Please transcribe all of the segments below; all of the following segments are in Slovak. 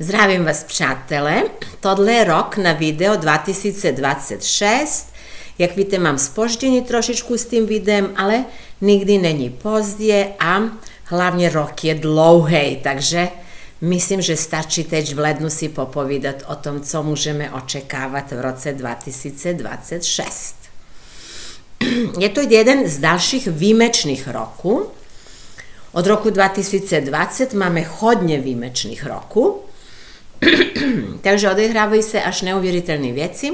Zdravím vás, přátelé. Tohle je rok na video 2026. Jak víte, mám zpoždění trošičku s tím videem, ale nikdy není pozdě a hlavně rok je dlouhý, takže myslím, že stačí teď v lednu si popovídat o tom, co můžeme očekávat v roce 2026. Je to jeden z dalších výjimečných roků. Od roku 2020 máme hodně výjimečných roků, takže odehrávají se až neuvěřitelné věci.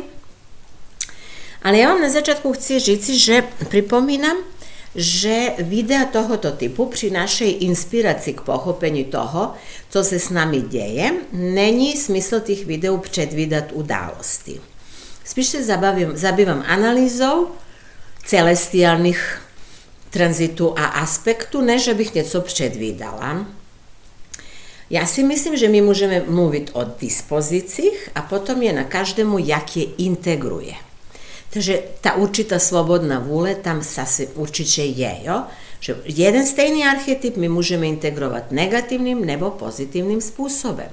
Ale ja vám na začiatku chci říci, že pripomínam, že videa tohoto typu pri našej inspiraci k pochopeniu toho, co se s nami deje, není smysl tých videů předvídat události. Spíš se zabývam analýzou celestiálnych tranzitu a aspektu, než bych něco předvídala. Já si myslím, že my můžeme mluvit o dispozicích a potom je na každému, jak je integruje. Takže ta určitá slobodná vůle tam zase určitě je, jo? Že jeden stejný archetyp my můžeme integrovat negativním nebo pozitivním způsobem.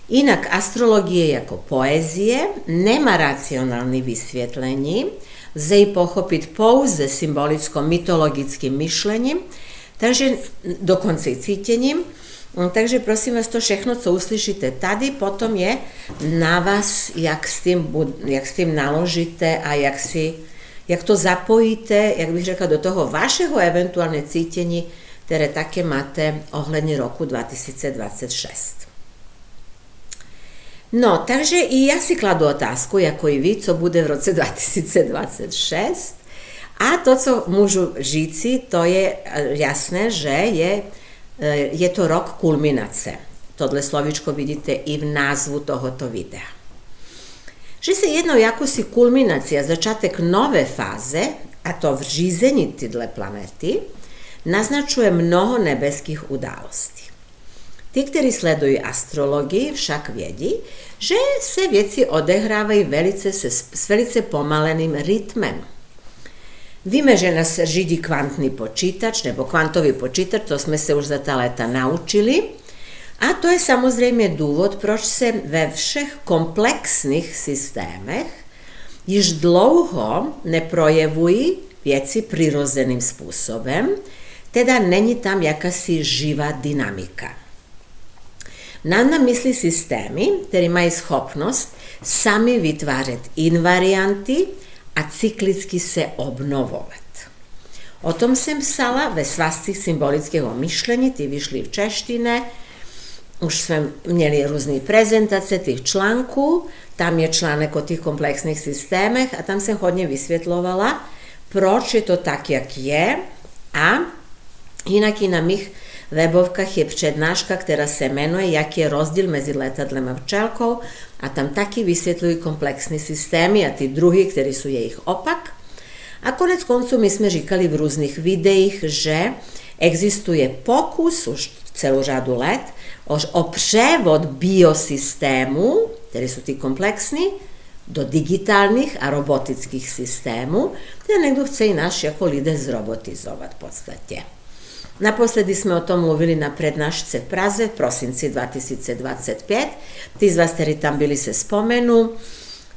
Jinak astrologie jako poezie nemá racionální vysvětlení, lze ji pochopit pouze symbolicko-mytologickým myšlením, takže dokonce i cítěním. Takže prosím vás, to všechno, co uslyšíte tady, potom je na vás, jak s tím naložíte a jak to zapojíte, jak bych řekla, do toho vašeho eventuálne cítení, které také máte ohledně roku 2026. No, takže i já si kladu otázku, jako i vy, co bude v roce 2026. A to, co můžu říci, to je jasné, že je to rok kulminace. Tohle slovíčko vidíte i v názvu tohoto videa. Že se jednou jakúsi kulminaci a začátek nové fáze, a to v řízení tyhle planety, naznačuje mnoho nebeských událostí. Tí, ktorí sledujú astrologii, však vědí, že se věci odehrávají s velice pomaleným rytmem. Víme, že nás řídí kvantný počítač nebo kvantový počítač, to jsme se už za ta léta naučili. A to je samozřejmě důvod, proč se ve všech komplexních systémech již dlouho neprojevují věci přirozeným způsobem, teda není tam jakási živá dynamika. Nám na mysli systémy, které mají schopnost sami vytvářet invarianty a cyklicky se obnovovat. O tom jsem psala ve svazcích symbolického myšlení, ty vyšly v češtině, už jsme měli různé prezentace těch článků, tam je článek o těch komplexních systémech a tam jsem hodně vysvětlovala, proč je to tak, jak je, a jinak i na mých webovkách je přednáška, která se jmenuje Jak je rozdíl mezi letadlem a včelkou, a tam taky vysvětlují komplexní systémy a ty druhy, které jsou jejich opak. A konec konců my jsme říkali v různých videích, že existuje pokus už celou řadu let o převod biosystémů, které jsou ty komplexní, do digitálních a robotických systémů, kde někdo chce i náš jako lidé zrobotizovat v podstatě. Naposledy jsme o tom mluvili na prednášce v Praze v prosinci 2025. Tí z vás, ktorí tam byli, se spomenu.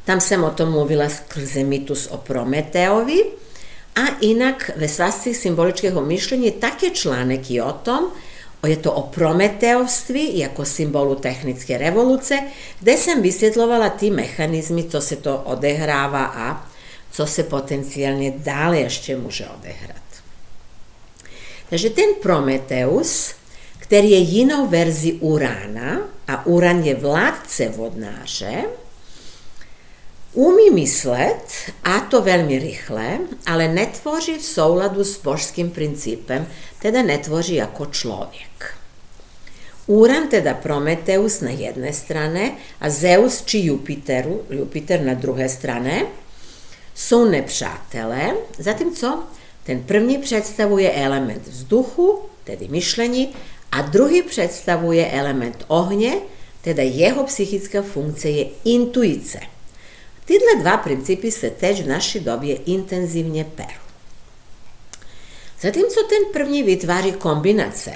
Tam jsem o tom mluvila skrze mýtus o Prometeovi. A jinak ve svazcích symbolického myšlení také článek je o tom, je to o Prometeovství jako symbolu technické revoluce, kde jsem vysvětlovala ty mechanizmy, co se to odehrává a co se potenciálně dále ještě může odehrát. Takže ten Prometeus, který je jinou verzí Urána, a Uran je vládce vodnáře, umí myslet, a to velmi rychle, ale netvoří v souladu s božským principem, teda netvoří jako člověk. Uran, teda Prometeus na jedné straně a Zeus či Jupiter na druhé straně, jsou nepřátelé, zatímco ten první představuje element vzduchu, tedy myšlení, a druhý představuje element ohně, teda jeho psychická funkce je intuice. Tyhle dva principy se teď v naší době intenzivně perou. Zatímco ten první vytváří kombinace,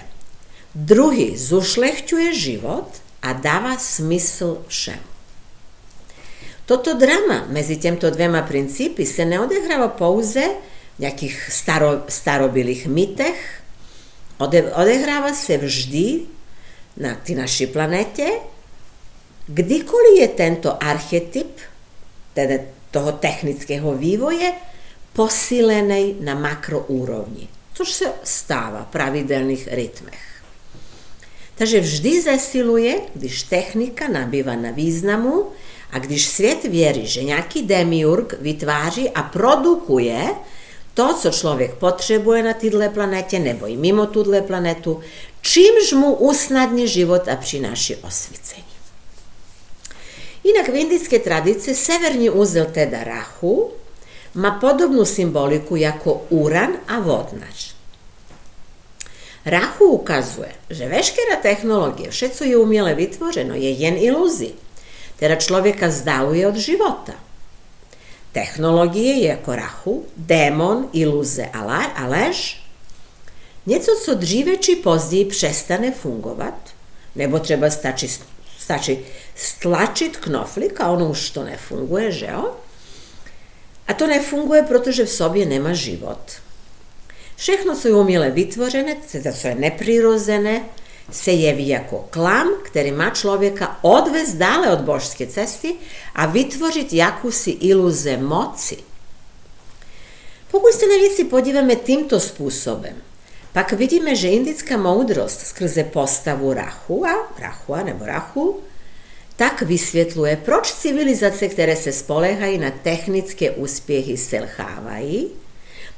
druhý zušlechťuje život a dáva smysl všemu. Toto drama mezi těmto dvěma principy se neodehrává pouze v nějakých starobilých mytech, odehrává se vždy na té naší planetě, kdykoliv je tento archetyp, teda toho technického vývoje, posílený na makroúrovni, což se stává v pravidelných rytmech. Takže vždy zesiluje, když technika nabývá na významu a když svět věří, že nějaký demiurg vytváří a produkuje to, co člověk potřebuje na této planetě nebo i mimo tuhle planetu, čímž mu usnadní život a přináší osvícení. Jinak v indické tradici severní úzel teda Rahu má podobnou symboliku jako Uran a vodnař. Rahu ukazuje, že veškerá technologie, vše, co je uměle vytvořeno, je jen iluzí, teda člověka vzdaluje od života. Technologie je jako Rahu, démon, iluze a lež, něco, co dříve či později přestane fungovat, nebo třeba stačí stlačit knoflík a ono už to nefunguje, že jo? A to nefunguje, protože v sobě nemá život. Všechno, co je uměle vytvořené, teda co je nepřirozené, se jeví jako klam, který má člověka odvést dále od božské cesty a vytvořit jakousi iluze moci. Pokud se na věci podíváme tímto způsobem, pak vidíme, že indická moudrost skrze postavu Rahu tak vysvětluje, proč civilizace, které se spoléhají na technické úspěchy, selhávají,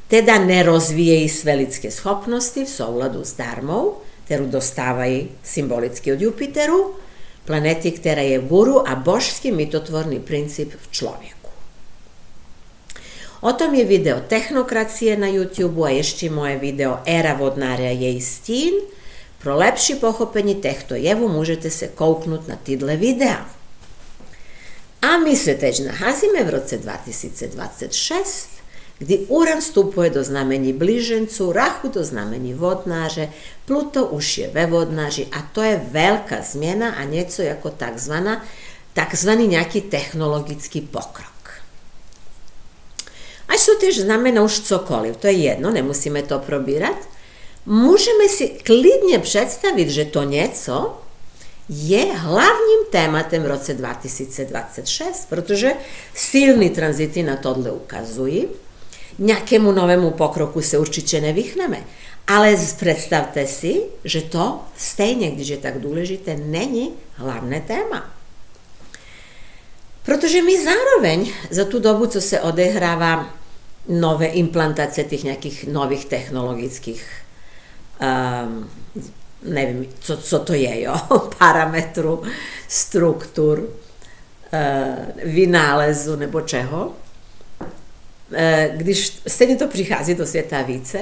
teda nerozvíjejí své lidské schopnosti v souladu s dármou, kterou dostávají symbolicky od Jupiteru, planety, která je guru a božský mytotvorný princip v člověku. O tom je video Technokracie na YouTube a ještě moje video Éra vodnáře a její stín. Pro lepší pochopení těchto jevů můžete se kouknout na tyhle videa. A my se teď nacházíme v roce 2026, kdy Uran vstupuje do znamení blíženců, Rahu do znamení vodnáře, Pluto už je ve vodnáři a to je velká změna a něco jako takzvaný nějaký technologický pokrok. Až to tež znamená už cokoliv, to je jedno, nemusíme to probírat, můžeme si klidně představit, že to něco je hlavním tématem v roce 2026, protože silný tranzity na tohle ukazují. Nějakému novému pokroku se určitě nevyhneme, ale představte si, že to stejně, když je tak důležité, není hlavné téma. Protože my zároveň za tu dobu, co se odehrává nové implantace těch nějakých nových technologických nevím, co to je, jo, parametru, struktur, vynálezu nebo čeho, když stejně to přichází do světa více,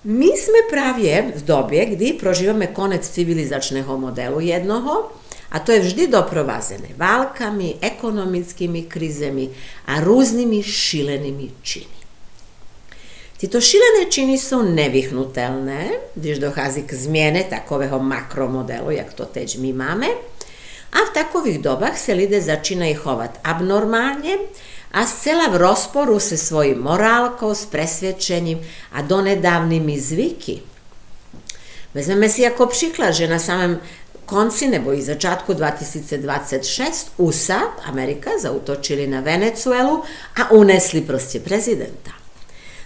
my jsme právě v době, kdy prožíváme konec civilizačného modelu jednoho, a to je vždy doprovázené válkami, ekonomickými krizemi a různými šílenými činy. Tyto šílené činy jsou nevyhnutelné, když dochází k změně takového makromodelu, jak to teď my máme, a v takových dobách se lidé začínají chovat abnormálně a zcela v rozporu se svojí morálkou, s presvědčením a donedávnými zvyky. Vezmeme si jako příklad, že na samém konci nebo i začátku 2026 USA, Amerika, zaútočili na Venezuelu a unesli prostě prezidenta.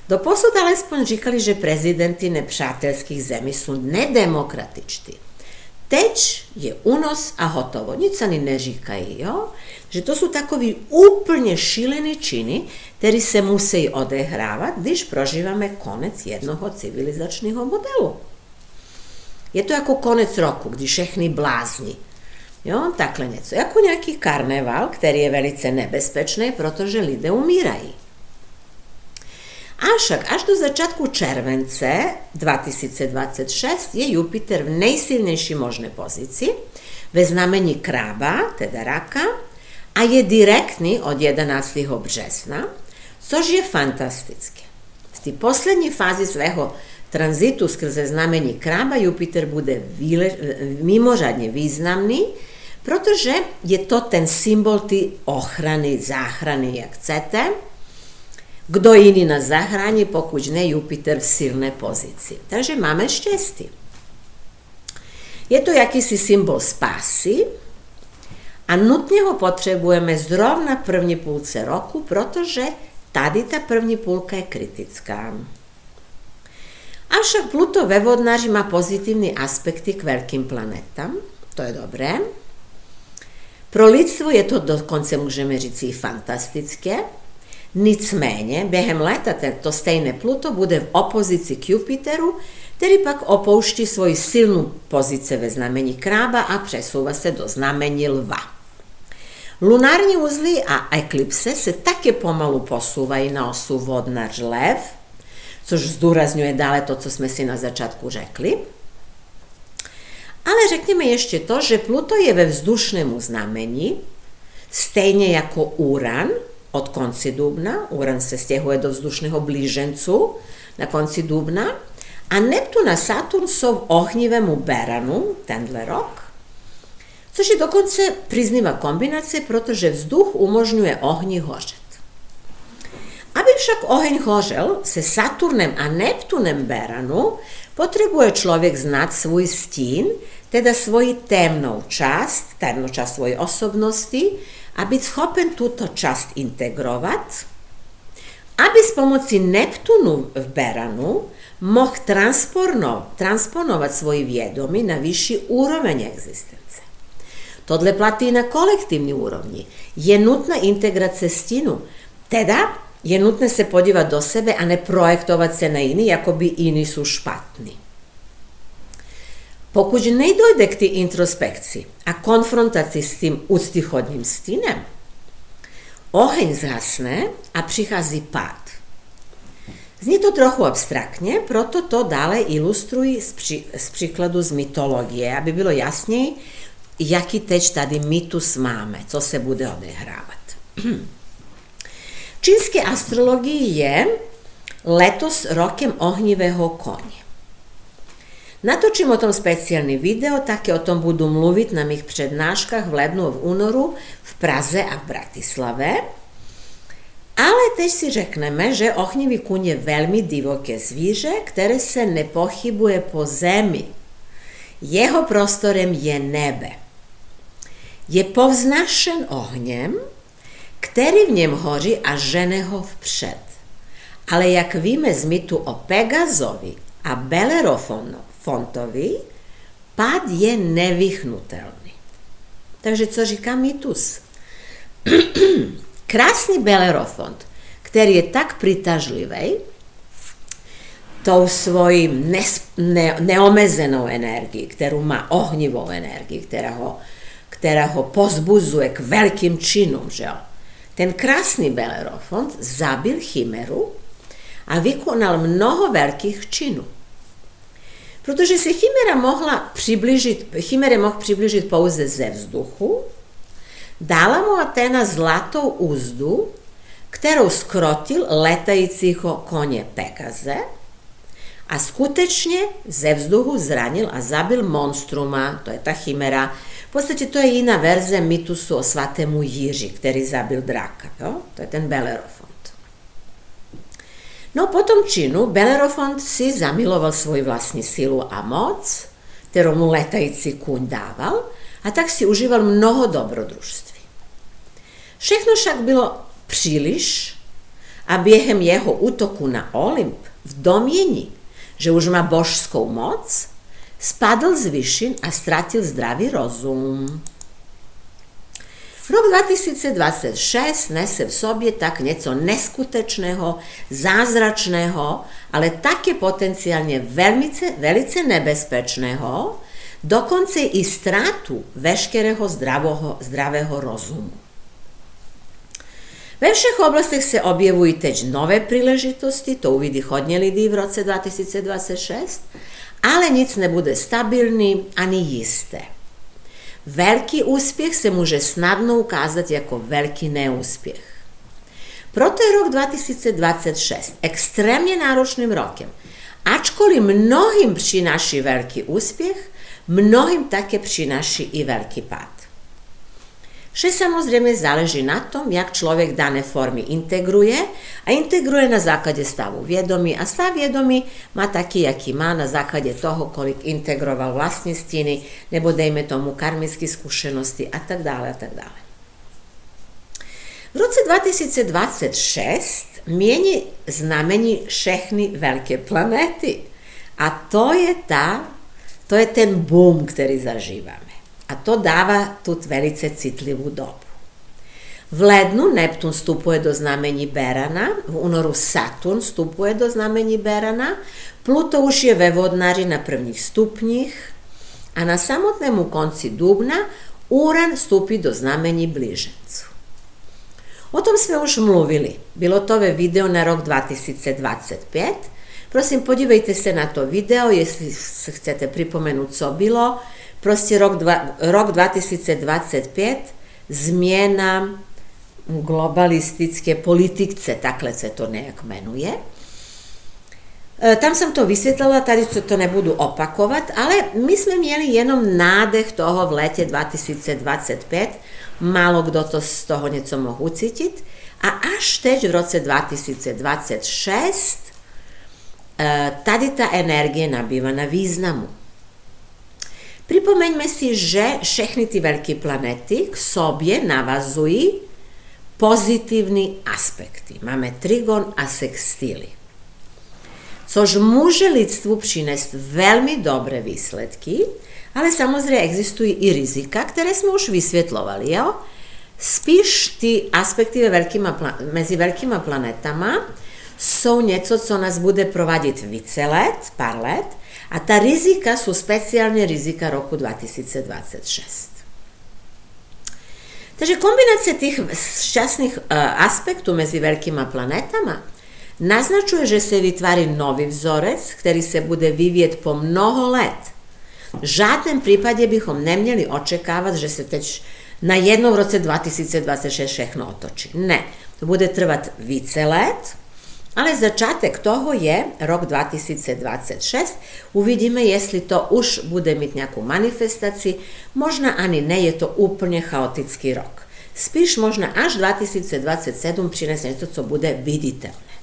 Doposud alespoň říkali, že prezidenti nepřátelských zemí jsou nedemokratičtí. Teď je únos a hotovo, nic ani neříkají, jo? Že to jsou takový úplně šílené činy, které se musí odehrávat, když prožíváme konec jednoho civilizačního modelu. Je to jako konec roku, kdy všechny blázni. Jo, takhle něco. Jako nějaký karneval, který je velice nebezpečný, protože lidé umírají. Avšak až do začátku července 2026 je Jupiter v nejsilnější možné pozici ve znamení krába, teda raka, a je direktní od 11. března, což je fantastické. V té poslední fázi svého tranzitu skrze znamení kraba Jupiter bude mimořádně významný, protože je to ten symbol ty ochrany, záchrany, jak chcete. Kdo jiný nás zachrání, pokud ne Jupiter v silné pozici. Takže máme štěstí. Je to jakýsi symbol spásy a nutně ho potřebujeme zrovna v první půlce roku, protože tady ta první půlka je kritická. Avšak Pluto ve vodnáři má pozitivní aspekty k velkým planetám, to je dobré. Pro lidstvo je to dokonce, můžeme říct, i fantastické. Nicméně, během léta to stejné Pluto bude v opozici k Jupiteru, který pak opouští svoji silnou pozici ve znamení krába a přesouvá se do znamení lva. Lunární uzly a eklipse se také pomalu posouvají na osu vodnář lev, což zdůrazňuje dále to, co jsme si na začátku řekli. Ale řekněme ještě to, že Pluto je ve vzdušnému znamení, stejně jako Uran od konci dubna. Uran se stěhuje do vzdušného blížencu na konci dubna. A Neptun a Saturn jsou v ohnivému Beranu tenhle rok, což je dokonce priznivá kombinace, protože vzduch umožňuje ohni hořet. Aby však oheň hořel, se Saturnem a Neptunem Beranu potřebuje člověk znát svůj stín, teda svoji temnou část svojí osobnosti a být schopen tuto část integrovat, aby s pomocí Neptunu v Beranu mohl transponovat svoji vědomí na vyšší úroveň existence. Tohle platí na kolektivní úrovni. Je nutná integrace stínu, teda je nutné se podívat do sebe a neprojektovat se na jiný, jako by jiní jsou špatní. Pokud nedojde k té introspekci a konfrontaci s tím úctyhodným stínem, oheň zhasne a přichází pád. Zní to trochu abstraktně, proto to dále ilustruji z příkladu z mytologie, aby bylo jasněji, jaký teď tady mýtus máme, co se bude odehrávat. Čínské astrologii je letos rokem ohnivého koně. Natočím o tom speciální video, také o tom budu mluvit na mých přednáškách v lednu a v únoru v Praze a v Bratislave. Ale teď si řekneme, že ohnivý kůň je velmi divoké zvíře, které se nepochybuje po zemi. Jeho prostorem je nebe. Je povznášen ohněm, který v něm hoří a žene ho vpřed. Ale jak víme z mýtu o Pegazovi a Belerofontovi, pád je nevyhnutelný. Takže co říká mýtus? Krásný Belerofont, který je tak přitažlivý, tou svojí neomezenou energií, kterou má ohnivou energii, která ho pozbuzuje k velkým činům, že jo? Ten krásný Belerofont zabil chimeru a vykonal mnoho velkých činů. Protože se chimera mohl přiblížit pouze ze vzduchu, dala mu Athena zlatou úzdu, kterou skrotil letajícího koně Pegaze a skutečně ze vzduchu zranil a zabil monstruma, to je ta chimera. V podstatě to je jiná verze mýtusu o svatému Jiří, který zabil draka, jo? To je ten Belerofont. No po tom činu Belerofont si zamiloval svoji vlastní sílu a moc, kterou mu letající kůň dával, a tak si užíval mnoho dobrodružství. Všechno však bylo příliš a během jeho útoku na Olymp v domnění, že už má božskou moc, spadl z výšin a ztratil zdravý rozum. Rok 2026 nese v sobě tak něco neskutečného, zázračného, ale také potenciálně velice nebezpečného, dokonce i ztrátu veškerého zdravého rozumu. Ve všech oblastech se objevují teď nové příležitosti, to uvidí hodně lidí v roce 2026, ale nic nebude stabilní ani jisté. Velký úspěch se může snadno ukázat jako velký neúspěch. Proto je rok 2026 extrémně náročným rokem, Ačkoliv mnohým přináší veľký úspěch, mnohým také přináší i veľký pád. Že samozrejme záleží na tom, jak človek dané formy integruje a integruje na základe stavu viedomí a stav viedomí má taký, jaký má na základe toho, kolik integroval vlastnistiny nebo dejme tomu karmické skúsenosti a tak dále a tak dále. V roce 2026 mieni znamení všechny veľké planéty a to je ten boom, ktorý zažívame. A to dáva tu velice citlivú dobu. V lednu Neptún vstupuje do znamení Berana, v únoru Saturn vstupuje do znamení Berana, Pluto už je ve Vodnári na prvních stupních a na samotnému konci dubna Uran vstupí do znamení Blížencu. O tom sme už mluvili. Bylo to ve video na rok 2025. Prosím, podívejte se na to video, jestli chcete pripomenúť, co bylo. Proste rok 2025, změna globalistické politice, takhle se to nejak menuje. Tam som to vysvetlila, tady to nebudu opakovat, ale my sme mieli jenom nádech toho v lete 2025, málo kdo to z toho něco mohl ucítit a až teď v roce 2026 tady ta energie nabýva na významu. Pripomeňme si, že všechny ty veľké planety k sobě navazují pozitívne aspekty. Máme trigon a sextíly. Což může lidstvu přinést velmi dobré výsledky, ale samozřejmě existují i rizika, které jsme už vysvětlovali. Jo? Spíš ty aspekty mezi veľkýma planetama jsou něco, co nás bude provadit více let, pár let, a ta rizika sú speciálne rizika roku 2026. Takže kombinácia tých šťastných aspektů mezi veľkýma planetama naznačuje, že se vytváří nový vzorec, který se bude vyvíjet po mnoho let. V žádném případě bychom neměli očekávat, že se teď na jednou v roce 2026 všechno otočí. Ne, to bude trvat více let, ale začátek toho je rok 2026. Uvidíme, jestli to už bude mít nějakou manifestaci. Možná ani ne, je to úplně chaotický rok. Spíš možná až 2027 přinese něco, co bude viditelné.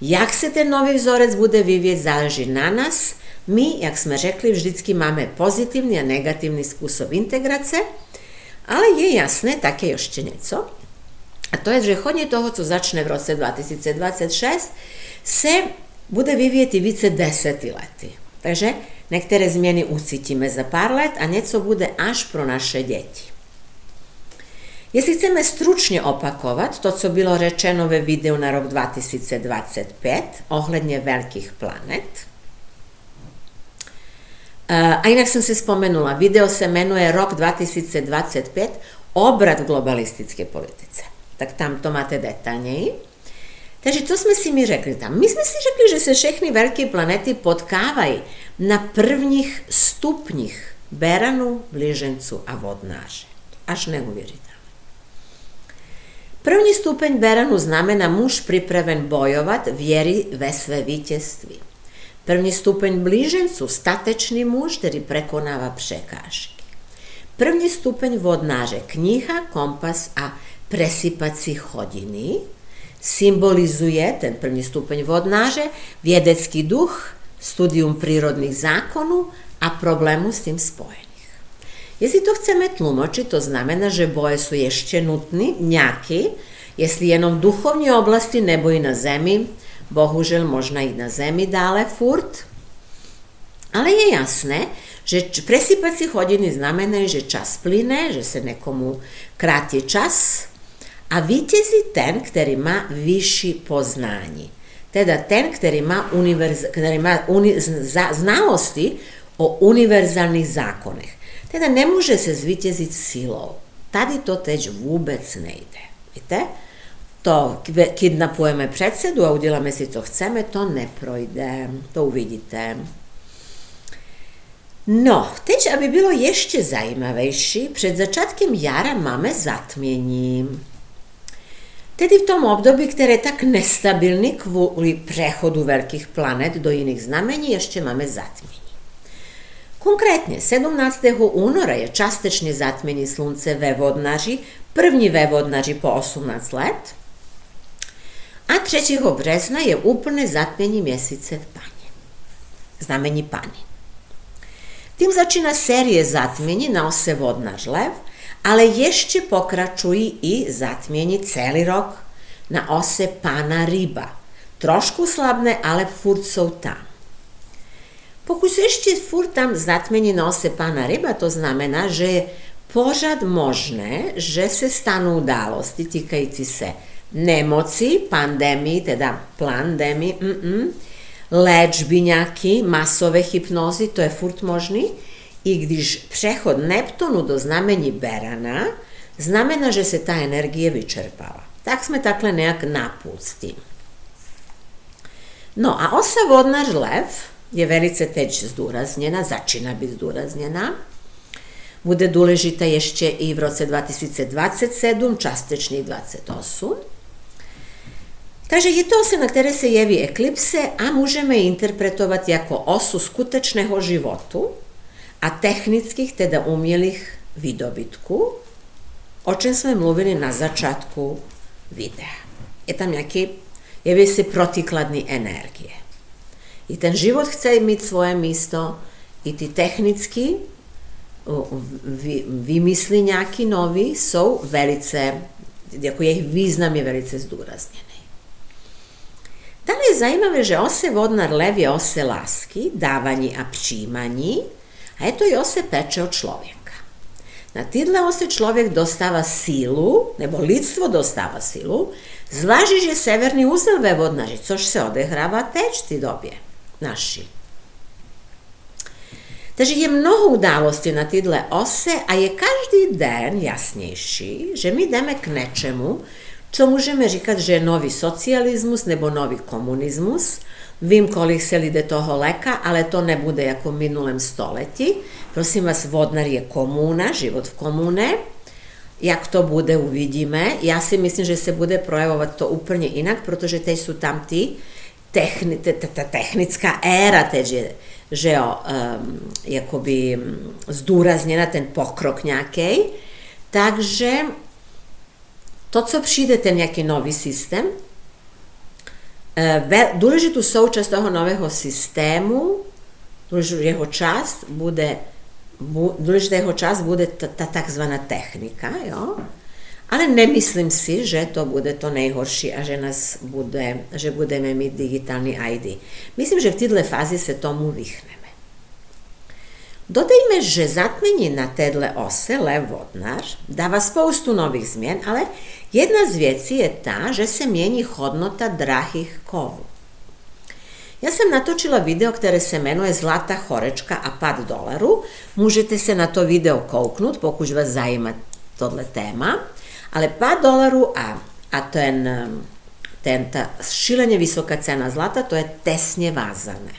Jak se ten nový vzorec bude vyvíjet, záleží na nás. My, jak jsme řekli, vždycky máme pozitivní a negativní způsob integrace, ale je jasné také ještě něco. A to je, že chodně toho, co začne v roce 2026, se bude vyvíjet i více 10 lety. Takže některé změny ucítíme za pár let a něco bude až pro naše děti. Jestli chceme stručne opakovať to, co bylo rečeno ve videu na rok 2025 ohledne veľkých planet. A inak som si spomenula, video se menuje rok 2025 obrat v globalistické politice. Tak tam to máte detaľnej. Takže co sme si my řekli tam? My sme si řekli, že se všechny veľké planety potkávají na prvních stupních Beranu, Blížencu a Vodnáře. Až neuvěřitelné. První stupeň Beranu znamená muž pripraven bojovať, vieri ve své vítězství. První stupeň Blížencu, statečný muž, ktorý prekonáva překážky. První stupeň Vodnáře, kniha, kompas a presýpací hodiny, symbolizuje ten první stupeň Vodnáře, vědecký duch, studium prírodných zákonů a problémů s tým spojených. Jestli to chceme tlumočiť, to znamená, že boje sú ešte nutné, nejaké, jestli jenom v duchovní oblasti nebo i na zemi, bohužel možná i na zemi dále furt, ale je jasné, že presýpací hodiny znamenajú, že čas plyne, že sa nekomu kráti čas a vítězí ten, ktorý má vyšší poznání. Teda ten, ktorý má znalosti o univerzálnych zákonech. Teda nemôže sa zvíťaziť silou. Tady to teď vôbec nejde. Víte? To kidnapujeme predsedu a uděláme si, co chceme, to neprojde. To uvidíte. No, teď, aby bylo ještě zajímavejší, před začátkem jara máme zatmění. Tedy v tom období, ktoré je tak nestabilný kvôli prechodu veľkých planet do iných znamení, ešte máme zatmenie. Konkrétne 17. února je častečne zatmenie slunce ve Vodnaři, první ve Vodnaři po 18 let, a 3. března je úplné zatmenie mesiace v Pane, znamení Pany. Tým začína série zatmení na ose Vodnař-Lev, ale ešte pokračují i zatmieni celý rok na ose Pána Ryba. Trošku slabné, ale furt sú tam. Pokud sú ešte furt tam zatmieni na ose Pána Ryba, to znamená, že je pořád možné, že se stanú události týkající se nemoci, pandémii, teda plandémii, léčby nejaký, masové hypnózy, to je furt možný. I když přechod Neptunu do znamení Berana znamená, že se ta energie vyčerpala. Tak sme takhle nejak napůl s tým. No a osa Vodnař-Lev je velice teď zdůrazněna, začína byť zdůrazněna. Bude dôležité ešte i v roce 2027, častečne 28. Takže je to osa, na které se jeví eklipse a môžeme interpretovať ako osu skutečného životu a technických, teda umelých výdobytků, o čem sme mluvili na začátku videa. Je tam nejaký, jeví si protikladný energie. I ten život chce mít svoje místo, i ty technicky vymysly nejaký nový sú velice, ako ich význam je velice zdôraznený. Tam je zajímavé, že ose Vodnar-Lev je ose lásky, dávaní a přijímaní, a je to i ose pečeho človeka. Na týhle ose človek dostáva sílu, nebo lidstvo dostáva sílu, zvlášť, že severný úzel ve Vodnaři, což se odehráva teď v té době naši. Takže je mnoho událostí na týhle ose a je každý den jasnejší, že my jdeme k nečemu, co môžeme říkať, že je nový socializmus nebo nový komunizmus. Vím, kolik se lidé toho leka, ale to nebude ako v minulém století. Prosím vás, Vodnar je komúna, život v komúne. Jak to bude, uvidíme. Ja si myslím, že se bude projavovať to úplne inak, protože teď sú tam tá technická éra, teď že jakoby zdôraznená ten pokrok nejakej. Takže to, co přijde, ten nejaký nový systém, dôležitú súčasť toho nového systému, dôležitá jeho časť bude tá takzvaná technika, jo? Ale nemyslím si, že to bude to nejhorší a že budeme mít digitálny ID. Myslím, že v této fázi se tomu vychneme. Dodejme, že zatmenie na téhle ose Lev Vodnar dáva spoustu nových zmien, ale jedna z vecí je tá, že se mieni hodnota drahých kovů. Ja som natočila video, ktoré sa menuje Zlatá horečka a pad dolaru. Môžete sa na to video kouknúť, pokud vás zajíma tohle téma. Ale pad dolaru a tá šílene vysoká cena zlata, to je tesne vázané.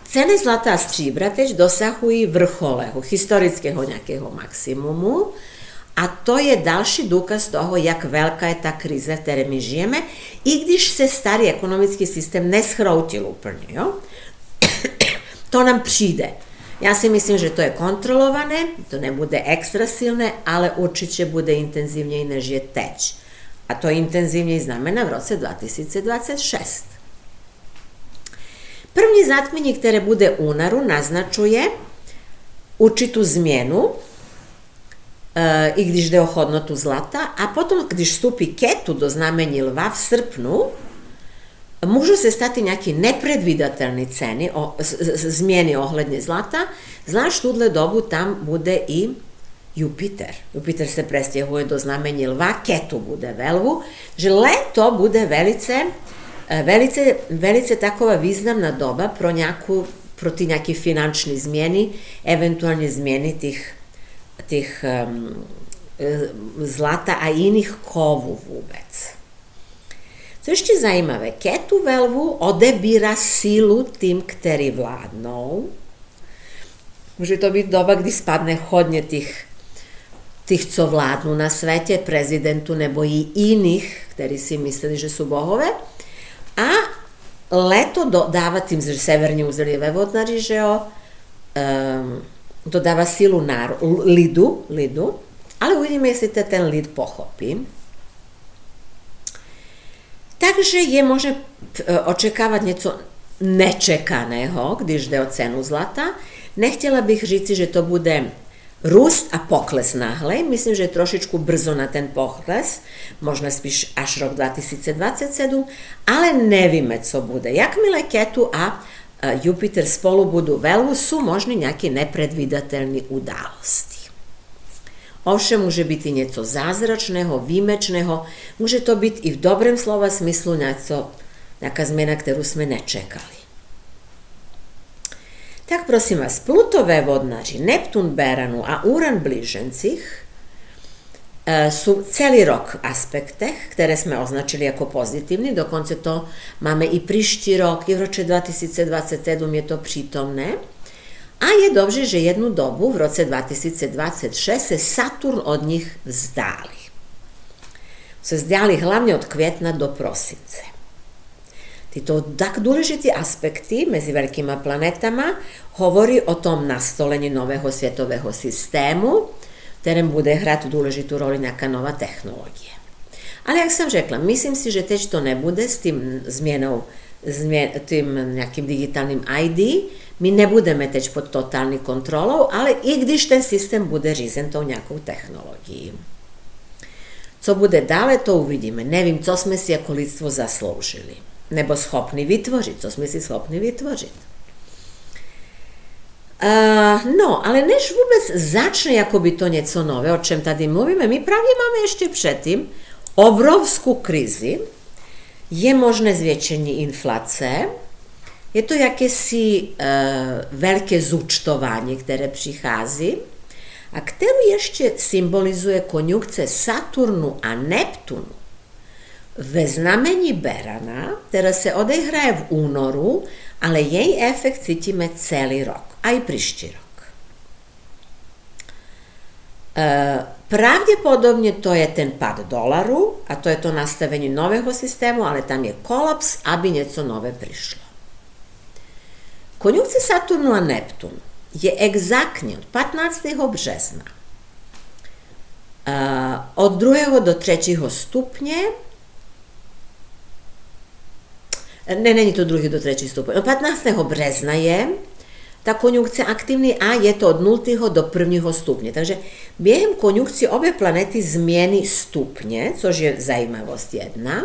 Ceny zlata a stříbra teď dosahují vrcholého, historického nejakého maximumu a to je další důkaz toho, jak veľká je tá kríza, v ktorej my žijeme, i když se starý ekonomický systém neschroutil úplne. Jo? To nám přijde. Ja si myslím, že to je kontrolované, to nebude extra silné, ale určite bude intenzívnej, než je teď. A to intenzívnej znamená v roce 2026. První zatmenie, ktoré bude únoru, naznačuje určitú zmenu, i když jde o hodnotu zlata, a potom, když vstúpi Ketu do znamení lva v srpnu, môžu sa stať nejaké nepredvídateľné ceny, zmieny ohľadne zlata, zvlášť v túhle dobu tam bude i Jupiter. Jupiter sa presťahuje do znamení lva, Ketu bude ve lvu, že leto bude velice taková významná doba proti nejaké finančné zmeny, eventuálne zmeny tých zlata a iných kovov vôbec. Co ešte zajímavé, Ketu ve lvu odebíra sílu tým, ktorí vládnou. Môže to byť doba, kdy spadne hodne tých tých, co vládnu na svete, prezidentu nebo i iných, ktorí si mysleli, že sú bohové. A leto dodáva tým severní uzlievé vodnári, že dodáva silu lidu, ale uvidíme, jestli ten lid pochopí. Takže je možné očekávať něco nečekaného, když jde o cenu zlata. Nechtěla bych říci, že to bude růst a pokles náhle. Myslím, že je trošičku brzo na ten pokles, možná spíš až rok 2027, ale nevíme, co bude. Jakmile Ketu a Jupiter spolu budú veľu, sú možný nejaký nepredvídatelný události. Ovšem môže byť i nieco zázračného, výjimečného, môže to byť i v dobrém slova smyslu nejaká zmena, ktorú sme nečekali. Tak prosím vás, Plutové vodnáři, Neptun Beranu a Uran blížencích sú celý rok v aspektech, ktoré sme označili ako pozitívne, dokonce to máme i príští rok, i v roce 2027 je to přítomné. A je dobře, že jednu dobu v roce 2026 se Saturn od nich vzdáli. Se vzdáli hlavne od května do prosince. Tyto tak dôležité aspekty mezi veľkými planetama hovorí o tom nastolení nového svetového systému, v ktorém bude hrať dôležitú roli nejaká nová technológia. Ale jak som řekla, myslím si, že teď to nebude s tým zmenou, tým nejakým digitálnym ID. My nebudeme teď pod totálnou kontrolou, ale i když ten systém bude řízen tou nejakou technológií. Co bude dále, to uvidíme. Nevím, co sme si ako lidstvo zasloužili. Nebo schopni vytvořit, co sme si schopni vytvořit. No, ale než vôbec začne akoby to nieco nové, o čem tady mluvíme, my právě máme ešte předtím obrovskú krizi, je možné zväčšenie inflace, je to jakési veľké zúčtovanie, ktoré přichází a ktorú ešte symbolizuje konjunkce Saturnu a Neptunu ve znamení Berana, ktorá sa odehraje v únoru, ale jej efekt cítime celý rok, aj príští rok. Pravdepodobne to je ten pad dolaru a to je to nastavenie nového systému, ale tam je kolaps, aby niečo nové prišlo. Konjunkce Saturnu a Neptun je exaktne od 15. března od 2. do 3. stupne. Není to 2. do 3. stupeň. 15. března je ta konjunkce aktivní a je to od 0. do 1. stupně. Takže během konjunkce obě planety změní stupně, což je zajímavost jedna.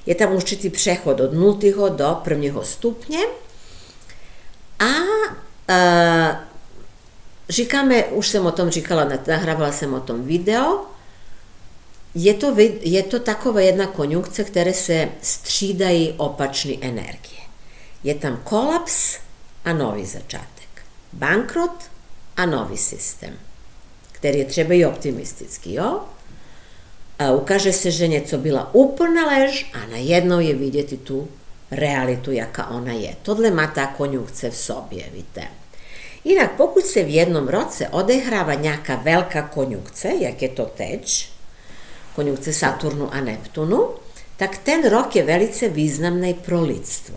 Je tam určitý přechod od 0. do 1. stupně. A říkáme, už jsem o tom říkala, nahrávala jsem o tom video, je to taková jedna konjunkce, ktoré sa střídají opačné energie. Je tam kolaps a nový začátek. Bankrot a nový systém, ktorý je třeba i optimistický, jo? A ukáže sa, že něco byla úplná lež a najednou je vidět tu realitu, jaká ona je. Tohle má tá konjunkce v sobě, víte. Inak, pokud sa v jednom roce odehráva nejaká veľká konjunkce, jak je to teď, konjunkce Saturnu a Neptunu, tak ten rok je velice významný pro lidstvo.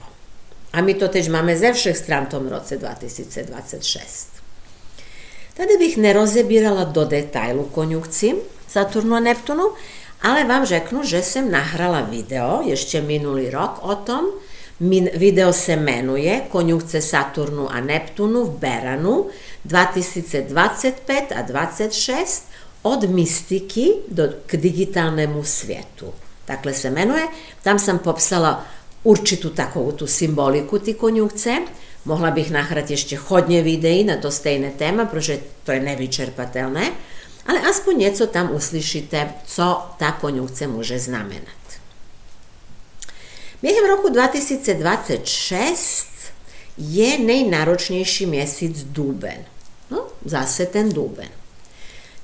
A my to teď máme ze všech stran v tom roce 2026. Tady bych nerozebírala do detailu konjunkci Saturnu a Neptunu, ale vám řeknu, že jsem nahrala video ještě minulý rok o tom. Video se jmenuje Konjunkce Saturnu a Neptunu v Beranu 2025 a 26 od mystiky k digitálnemu svijetu. Takhle se jmenuje. Tam sam popsala určitu takovou tu symboliku ty konjunkce. Mohla bych nahrať ešte hodně videí na to stejné téma, protože to je nevyčerpatelné, ale aspoň něco tam uslyšíte, co ta konjunkce může znamenat. Během roku 2026 je nejnáročnější měsíc duben. No, zase ten duben.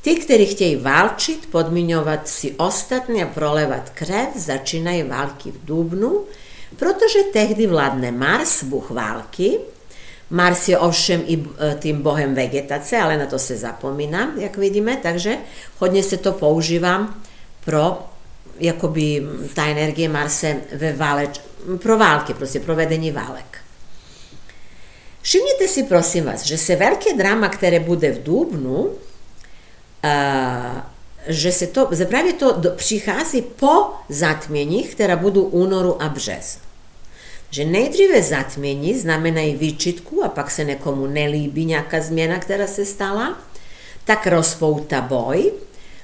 Tí, ktorí chtějí válčiť, podmiňovať si ostatní a prolevať krev, začínají války v dubnu, protože tehdy vládne Mars, bůh války, Mars je ovšem i tým bohem vegetace, ale na to se zapomínám, jak vidíme, takže hodně se to používá pro jakoby ta energie Marse pro války, prostě pro vedení válek. Všimnite si prosím vás, že se velké drama, které bude v dubnu, že právě to přichází po zatměních, která budou únoru a březnu. Že nejdříve zatmění znamenají výčitku a pak se někomu nelíbí nějaká změna, která se stala, tak rozpouta boj,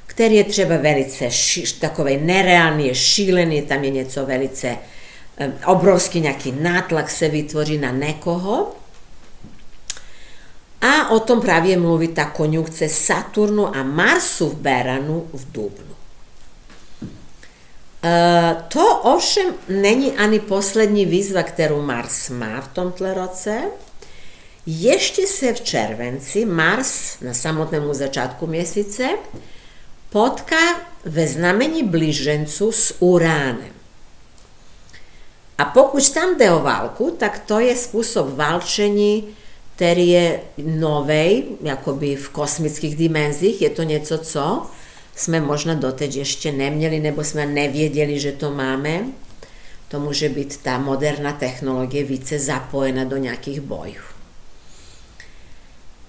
který je třeba velice takový nereálný, šílený, tam je něco velice obrovský nějaký nátlak se vytvoří na někoho. A o tom právě mluví ta konjunkce Saturnu a Marsu v Beranu v dubnu. To ovšem není ani poslední výzva, kterou Mars má v tomto roce. Ještě se v červenci Mars na samotnému začátku měsíce potká ve znamení blížencu s Uránem. A pokud tam jde o válku, tak to je způsob válčení, který je novej, jakoby v kosmických dimenzích. Je to něco, co jsme možná doteď ještě neměli, nebo jsme nevěděli, že to máme. To může být ta moderná technologie více zapojena do nějakých bojů.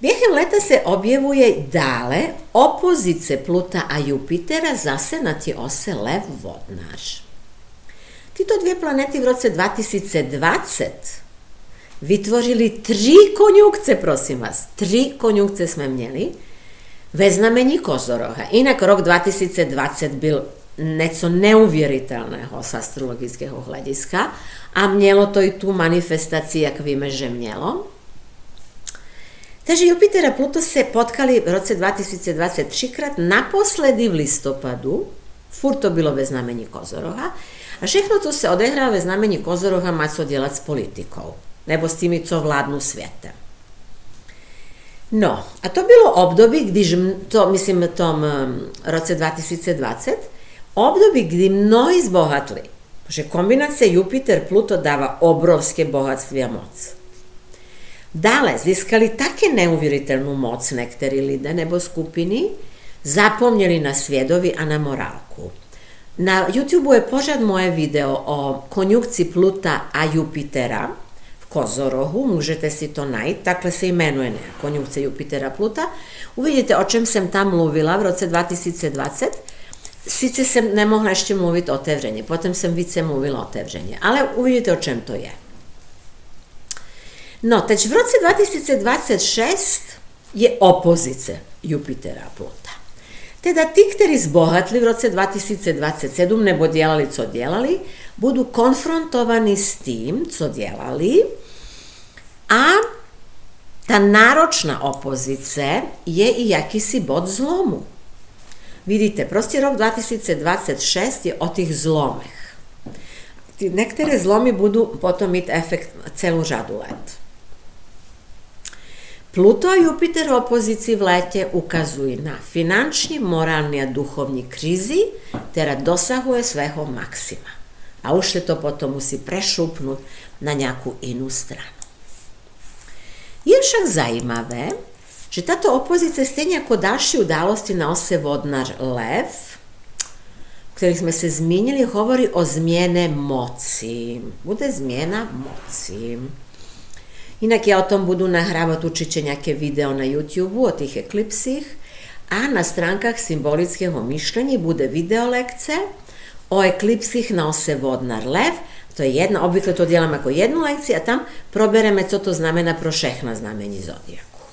Během leta se objevuje dále opozice Pluta a Jupitera zase na té ose Lev Vodnář. Tyto dvě planety v roce 2020 vytvořili 3 konjunkce, prosím vás. 3 konjunkce jsme měli ve znamení Kozoroha. Jinak rok 2020 byl něco neuvěřitelného z astrologického hlediska a mělo to i tu manifestaci, jak víme, že mělo. Takže Jupiter a Pluto se potkali v roce 2023krát, naposledy v listopadu, furt to bylo ve znamení Kozoroha, a všechno, co se odehrá ve znamení Kozoroha, má co dělat s politikou, nebo s tými, co vládnu světem. No, a to bylo období, když, myslím, v tom roce 2020, období, kdy mnohí zbohatli, protože kombinace Jupiter-Pluto dává obrovské bohatství a moc. Dále získali také neuvěřitelnou moc některý lidé nebo skupiny, zapomněli na svědomí a na morálku. Na YouTube je pořád moje video o konjunkci Pluta a Jupitera v Kozorohu, můžete si to najít, takhle se jmenuje konjunkce Jupitera Pluta. Uvidíte, o čem jsem tam mluvila v roce 2020. Sice jsem nemohla ještě mluvit otevřeně, potom jsem více mluvila otevřeně, ale uvidíte, o čem to je. No, teď v roce 2026 je opozice Jupitera a Pluta. Teda ti, kteří zbohatli v roce 2027 nebo dělali, co dělali, budou konfrontovaní s tím, co dělali, a ta náročná opozice je i jakýsi bod zlomu. Vidíte, prostě rok 2026 je o těch zlomech. Některé zlomy budou potom mít efekt celou řadu let. Pluto a Jupiter v opozici v létě ukazují na finanční, morální a duchovní krizi, která dosahuje svého maxima. A už se to potom musí prešupnout na nějakou jinou stranu. Je však zajímavé, že tato opozice stejně jako další události na ose Vodnář-Lev, o kterých jsme se zmínili, hovorí o změně moci. Bude změna moci. Jinak ja o tom budu nahrávať určite nejaké video na YouTube o tých eklipsích a na stránkach symbolického myšlenia bude videolekce o eklipsích na ose Vodnář-Lev. To je jedna, obvykle to dielam ako jednu lekciu a tam probereme, co to znamená pro všechna znamení zodiaku.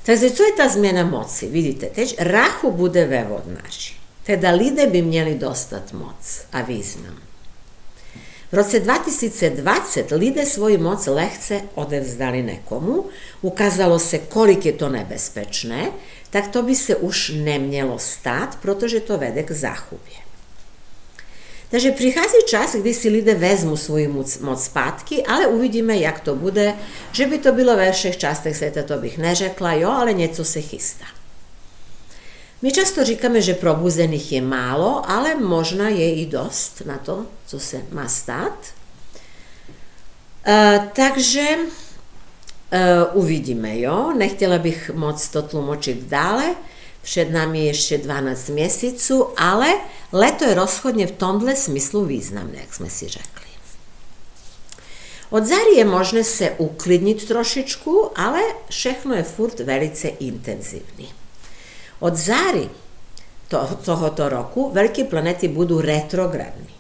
Takže co je ta změna moci? Vidíte, teď Rahu bude ve Vodnáři. Teda lidé by měli dostat moc a význam. V roce 2020 lidé svoji moc lehce odevzdali nekomu, ukázalo se, kolik je to nebezpečné, tak to by se už nemělo stát, protože to vede k záchubě. Takže přichází čas, kdy si lidé vezmu svoji moc zpátky, ale uvidíme, jak to bude, že by to bylo ve všech částech světa, to bych neřekla, jo, ale něco se chystá. My často říkáme, že probuzených je málo, ale možná je i dost na to, co se má stát. Takže uvidíme, jo. Nehtjela bih moc to tlumočiť dále. Před nami je ešte 12 mjesecu, ale leto je rozhodne v tomhle smislu významné, jak sme si řekli. Od zari je možné se uklidniť trošičku, ale všechno je furt velice intenzívny. Od září tohoto roku veľké planety budú retrogradní.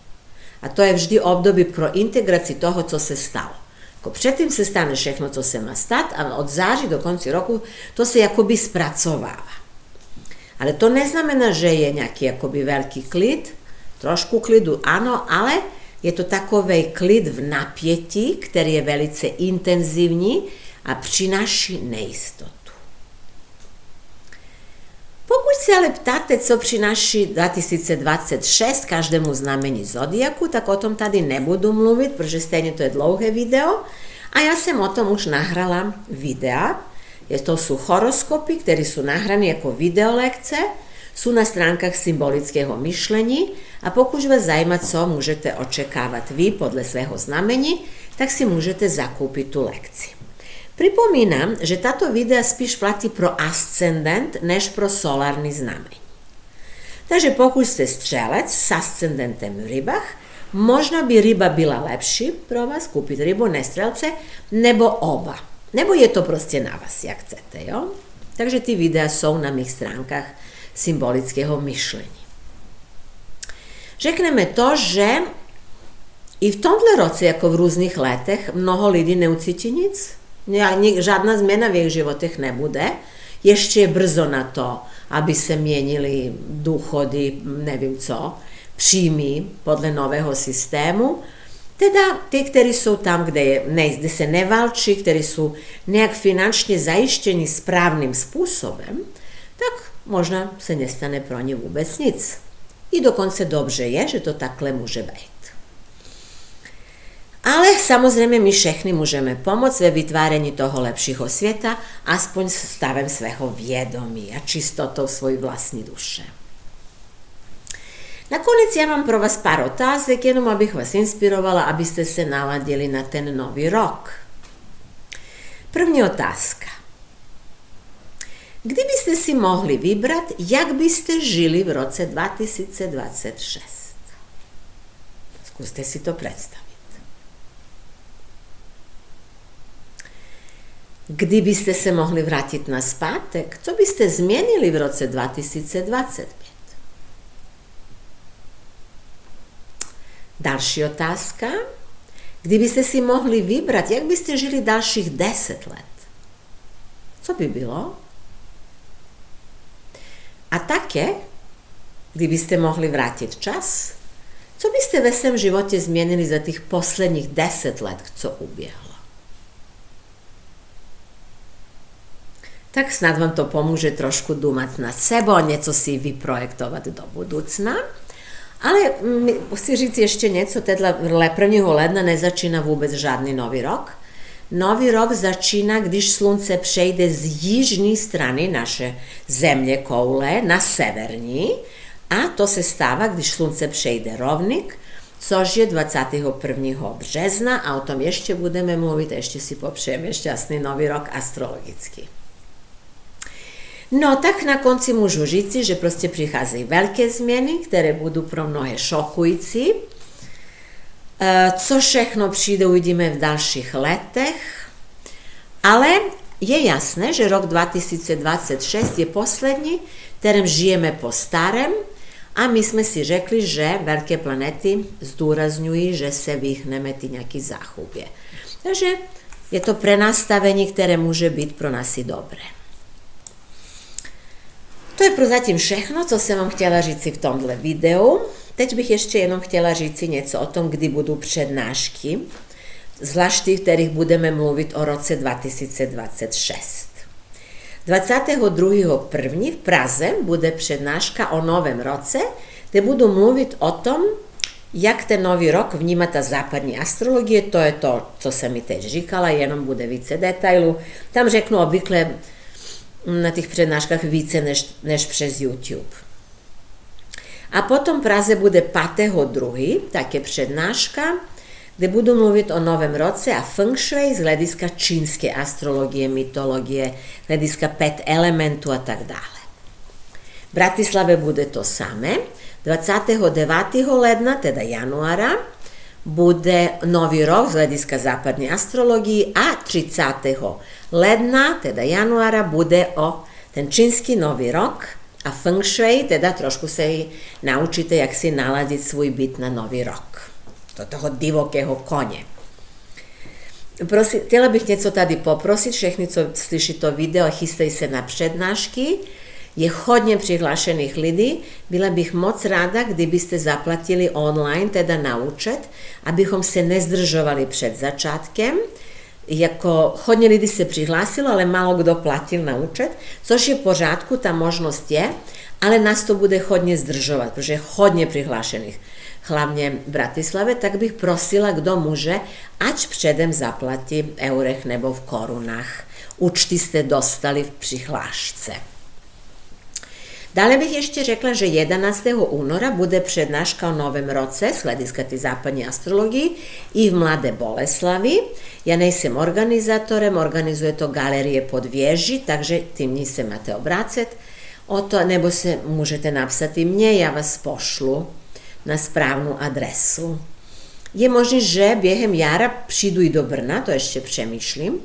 A to je vždy obdobie pro integracii toho, co se stalo. Ako predtým se stane všechno, co se má stať, a od září do konci roku to se jakoby spracováva. Ale to neznamená, že je nejaký jakoby veľký klid, trošku klidu áno, ale je to takovej klid v napätí, ktorý je velice intenzívny a prináši neistotu. Pokud se ale ptáte, co přináší 2026 každému znamení zodiaku, tak o tom tady nebudu mluvit, protože stejně to je dlouhé video a já jsem o tom už nahrala videa. To sú horoskopy, ktoré sú nahrané ako videolekce, sú na stránkach symbolického myšlení a pokud vás zajíma, co môžete očekávať vy podľa svého znamení, tak si môžete zakúpiť tú lekciu. Pripomínam, že táto videa spíš platí pro ascendent, než pro solárny znamení. Takže pokud ste střelec s ascendentem v rybách, možno by ryba byla lepší pro vás kúpiť rybu, ne strelce, nebo oba. Nebo je to proste na vás, jak chcete, jo? Takže tí videá sú na mých stránkach symbolického myšlení. Řekneme to, že i v tomhle roce, ako v různych letech, mnoho lidí neucíti nic. Žádná změna v jejich životech nebude. Ještě je brzo na to, aby se měnili důchody, nevím co, příjmy podle nového systému. Teda tí, ktorí sú tam, kde sa nevalčí, ktorí sú nejak finančne zajištení správnym spôsobom, tak možno sa nestane pro ne vôbec nic. I dokonce dobře je, že to takhle môže byť. Ale samozrejme my všechny môžeme pomôcť ve vytvárení toho lepšího sveta, aspoň stavem svého viedomí a čistotou svojej vlastní duše. Nakonec ja mám pro vás pár otázek, jenom abych vás inspirovala, aby ste sa naladili na ten nový rok. První otázka. Kdybyste si mohli vybrať, jak byste žili v roce 2026? Skúste si to predstaviť. Kdybyste sa mohli vrátiť na zpátek, co byste zmenili v roce 2025? Další otázka. Kdybyste si mohli vybrať, jak byste žili dalších 10 let? Co by bylo? A také, kdybyste mohli vrátiť čas, co byste ve svém životě změnili za tých posledních 10 let, co uběhlo? Tak snad vám to pomôže trošku dúmať nad sebou a nieco si vyprojektovať do budúcna. Ale si říct ešte nieco, teda 1. ledna nezačína vôbec žádný nový rok. Nový rok začína, když slunce přejde z jižní strany naše země koule na severní a to se stává, když slunce přejde rovník, což je 21. března a o tom ešte budeme mluviť a ešte si popřejeme šťastný nový rok astrologicky. No tak na konci môžu říci, že proste prichádzajú veľké zmeny, ktoré budú pro mnohé šokujúci. Co všechno přijde, uvidíme v dalších letech. Ale je jasné, že rok 2026 je poslední, ktorým žijeme po starém a my sme si řekli, že veľké planety zdôrazňujú, že sa vyhneme tí nejaký záchubie. Takže je to prenastavenie, ktoré môže byť pro nás i dobré. To je prozatím všechno, co jsem vám chtěla říci v tomhle videu. Teď bych ještě jenom chtěla říci něco o tom, kdy budou přednášky, zvlášť v kterých budeme mluvit o roce 2026. 22.1. v Praze bude přednáška o novém roce, kde budu mluvit o tom, jak ten nový rok vníma ta západní astrologie. To je to, co jsem mi teď říkala, jenom bude více detailů. Tam řeknu obvykle na tých prednáškach více než přes YouTube. A potom v Praze bude 5.2. také prednáška, gdje budu mluviti o novem roce, a feng shui iz glediska čínske astrologije, mitologije, glediska 5 elementu a tak dále. Bratislave bude to same. 29. ledna, teda januara, bude novi rok z glediska zapadne astrologiji, a 30. ledna, teda januara, bude ten čínski novi rok, a feng shui, teda trošku se i naučite jak si naladiti svoj bit na novi rok. Do toho divokého konje. Htjela bih něco tady poprosit, všechny, co slyší to video, chystají se na přednášky. Je hodně přihlášených lidí, byla bych moc ráda, kdybyste zaplatili online, teda na účet, abychom se nezdržovali před začátkem. Jako hodně lidí se přihlásilo, ale málo kdo platil na účet, což je v pořádku, ta možnost je, ale nás to bude hodně zdržovat, protože je hodně přihlášených, hlavně v Bratislave, tak bych prosila, kdo může, ať předem zaplatí v eurech nebo v korunách. Účty jste dostali v přihlášce. Dále bych ještě řekla, že 11. února bude přednáška o novém roce z hlediska té západní astrologii i v Mladé Boleslavi. Ja nejsem organizátorem, organizuje to Galerie Podvježi, takže tím se máte obracet o to, nebo se můžete napsat i mně, ja vás pošlu na správnu adresu. Je možné, že během jara přijdu i do Brna, to ještě přemýšlím,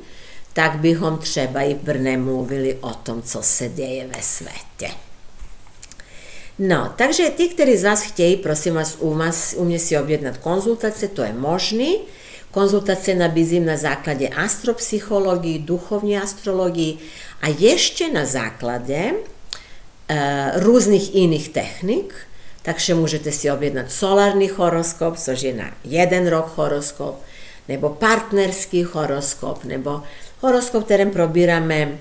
tak bychom třeba i v Brně mluvili o tom, co se děje ve světě. No, takže ti, ktorí z vás chtějí, prosím vás, u mě si objednat konzultace, to je možný. Konzultace nabízím na základě astropsychologii, duchovní astrologii a ještě na základě různých jiných technik, takže můžete si objednat solárny horoskop, což je na 1 rok horoskop, nebo partnerský horoskop, nebo horoskop, kterým probíráme,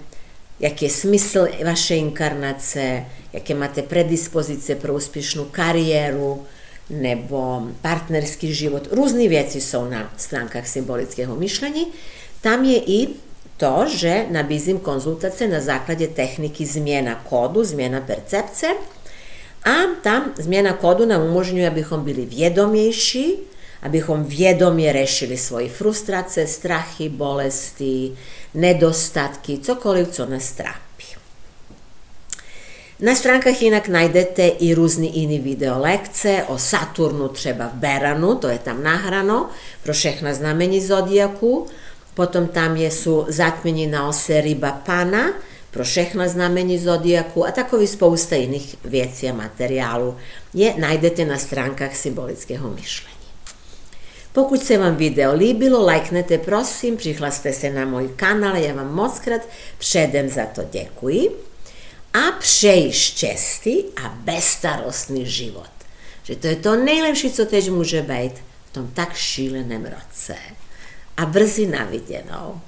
jaký je smysl vaše inkarnace, jaké máte predispozice pro úspěšnou kariéru, nebo partnerský život. Různé věci jsou na stránkách symbolického myšlení. Tam je i to, že nabízím konzultace na základě techniky změna kódu, změna percepce. A tam změna kódu nám umožňuje, abychom byli vědomější, abychom vědomě řešili svoje frustrace, strachy, bolesti, nedostatky, cokoliv, co nás trápí. Na stránkách jinak najdete i různé jiné videolekce o Saturnu, třeba v Beranu, to je tam nahrano, pro všechna znamení zodiaku. Potom tam jsou zatmění na ose ryba pana, pro všechna znamení zodiaku a takový spousta jiných věcí a materiálu najdete na stránkách symbolického myšlení. Pokud se vám video líbilo, lajknete prosím, přihlaste se na můj kanál, já vám mockrát předem za to děkuji. A přeji štěstí a bezstarostný život. Že to je to nejlepší, co teď může být v tom tak šíleném roce. A brzy na viděnou.